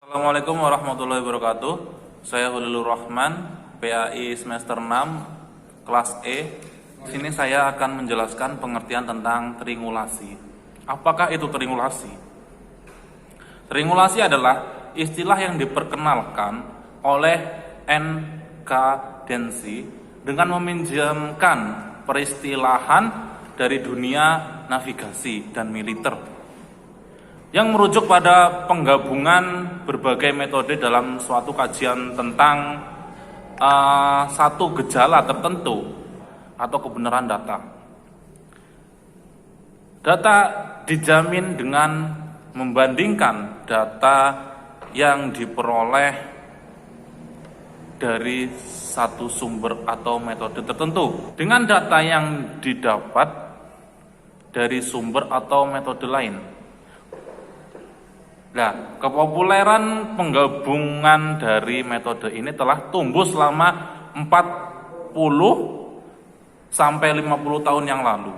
Assalamualaikum warahmatullahi wabarakatuh. Saya Hulilur Rahman, PAI semester 6, kelas E. Di sini saya akan menjelaskan pengertian tentang triangulasi. Apakah itu triangulasi? Triangulasi adalah istilah yang diperkenalkan oleh N.K. Denzi dengan meminjamkan peristilahan dari dunia navigasi dan militer, yang merujuk pada penggabungan berbagai metode dalam suatu kajian tentang satu gejala tertentu atau kebenaran data. Data dijamin dengan membandingkan data yang diperoleh dari satu sumber atau metode tertentu dengan data yang didapat dari sumber atau metode lain. Nah, kepopuleran penggabungan dari metode ini telah tumbuh selama 40 sampai 50 tahun yang lalu,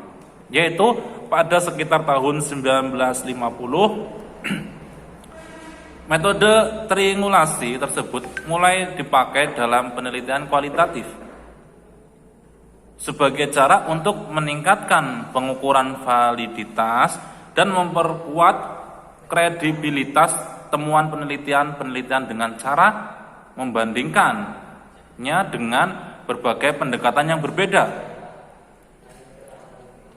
yaitu pada sekitar tahun 1950 metode triangulasi tersebut mulai dipakai dalam penelitian kualitatif sebagai cara untuk meningkatkan pengukuran validitas dan memperkuat kredibilitas temuan penelitian dengan cara membandingkannya dengan berbagai pendekatan yang berbeda.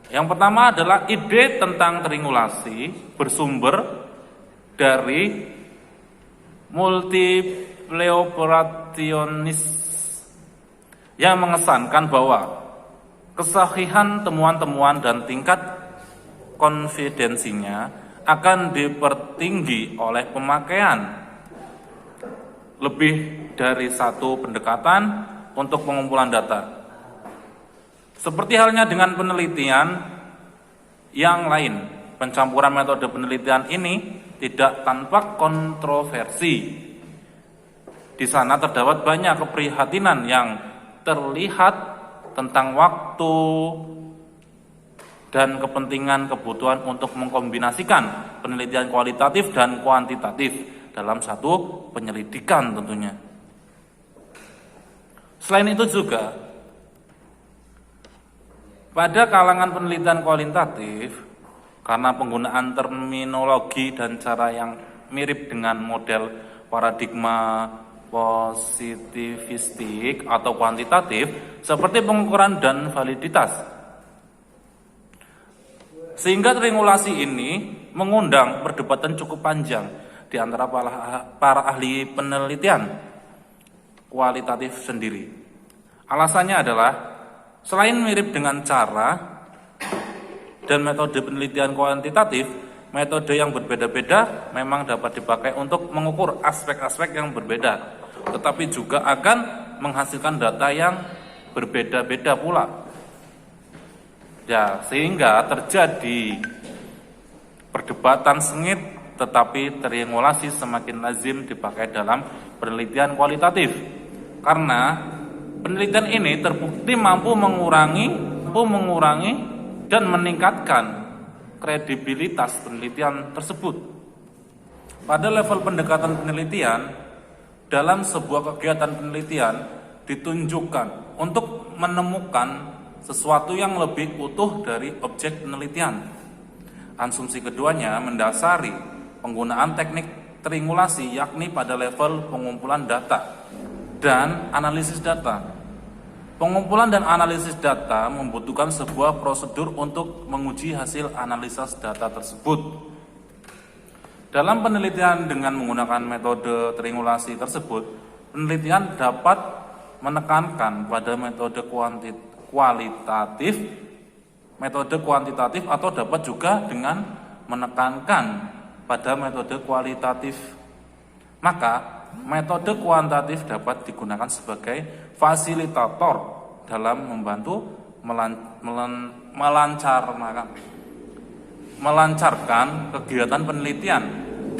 Yang pertama adalah ide tentang triangulasi bersumber dari multipleoperationis yang mengesankan bahwa kesahihan temuan-temuan dan tingkat konfidensinya akan dipertinggi oleh pemakaian lebih dari satu pendekatan untuk pengumpulan data. Seperti halnya dengan penelitian yang lain, pencampuran metode penelitian ini tidak tanpa kontroversi. Di sana terdapat banyak keprihatinan yang terlihat tentang waktu dan kepentingan kebutuhan untuk mengkombinasikan penelitian kualitatif dan kuantitatif dalam satu penyelidikan tentunya. Selain itu juga, pada kalangan penelitian kualitatif, karena penggunaan terminologi dan cara yang mirip dengan model paradigma positivistik atau kuantitatif, seperti pengukuran dan validitas, sehingga triangulasi ini mengundang perdebatan cukup panjang di antara para ahli penelitian kualitatif sendiri. Alasannya adalah selain mirip dengan cara dan metode penelitian kuantitatif, metode yang berbeda-beda memang dapat dipakai untuk mengukur aspek-aspek yang berbeda, tetapi juga akan menghasilkan data yang berbeda-beda pula. Ya, sehingga terjadi perdebatan sengit, tetapi triangulasi semakin lazim dipakai dalam penelitian kualitatif karena penelitian ini terbukti mampu mengurangi dan meningkatkan kredibilitas penelitian tersebut. Pada level pendekatan penelitian, dalam sebuah kegiatan penelitian ditunjukkan untuk menemukan sesuatu yang lebih utuh dari objek penelitian. Asumsi keduanya mendasari penggunaan teknik triangulasi, yakni pada level pengumpulan data dan analisis data. Pengumpulan dan analisis data membutuhkan sebuah prosedur untuk menguji hasil analisis data tersebut. Dalam penelitian dengan menggunakan metode triangulasi tersebut, penelitian dapat menekankan pada metode kuantitatif atau dapat juga dengan menekankan pada metode kualitatif. Maka metode kuantitatif dapat digunakan sebagai fasilitator dalam membantu melancarkan kegiatan penelitian,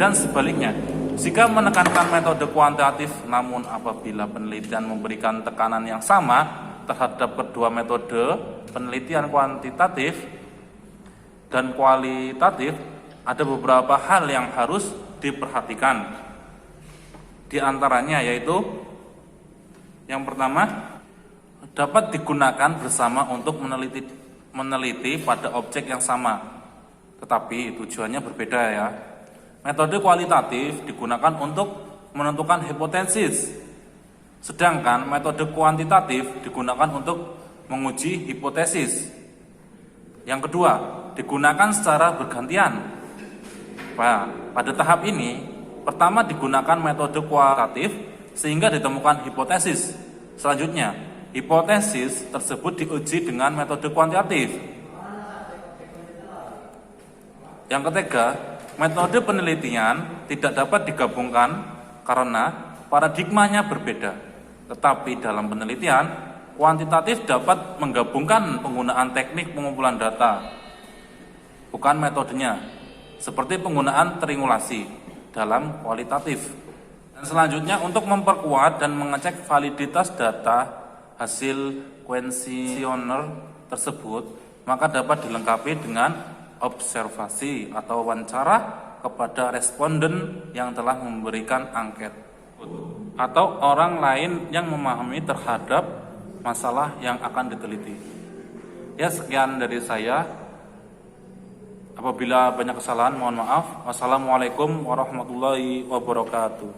dan sebaliknya jika menekankan metode kuantitatif, namun apabila penelitian memberikan tekanan yang sama terhadap kedua metode penelitian kuantitatif dan kualitatif, ada beberapa hal yang harus diperhatikan. Di antaranya yaitu yang pertama, dapat digunakan bersama untuk meneliti pada objek yang sama, tetapi tujuannya berbeda ya. Metode kualitatif digunakan untuk menentukan hipotesis, sedangkan metode kuantitatif digunakan untuk menguji hipotesis. Yang kedua, digunakan secara bergantian. Pada tahap ini, pertama digunakan metode kualitatif sehingga ditemukan hipotesis. Selanjutnya, hipotesis tersebut diuji dengan metode kuantitatif. Yang ketiga, metode penelitian tidak dapat digabungkan karena paradigmanya berbeda. Tetapi dalam penelitian, kuantitatif dapat menggabungkan penggunaan teknik pengumpulan data, bukan metodenya, seperti penggunaan triangulasi dalam kualitatif. Dan selanjutnya, untuk memperkuat dan mengecek validitas data hasil kuesioner tersebut, maka dapat dilengkapi dengan observasi atau wawancara kepada responden yang telah memberikan angket atau orang lain yang memahami terhadap masalah yang akan diteliti. Ya, sekian dari saya. Apabila banyak kesalahan, mohon maaf. Wassalamualaikum warahmatullahi wabarakatuh.